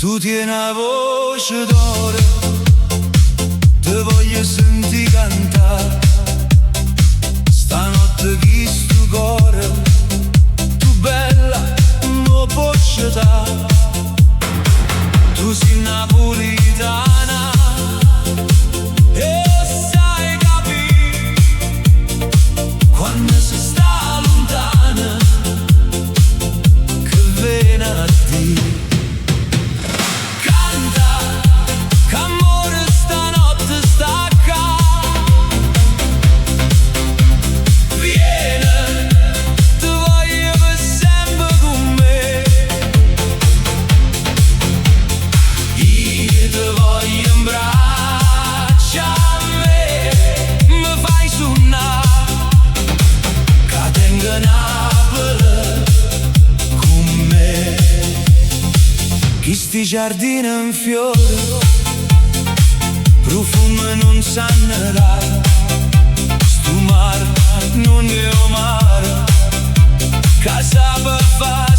Tu tieni una voce d'oro, te voglio sentire cantare. Stanotte chi sto cuore, tu bella, non può scegliere. Tu sei napolitana e sai capire quando si sta lontana, che viene a dire. Sti giardini in fiore, profumo non sanno dare. Sto mare non è un mare, casa per fare.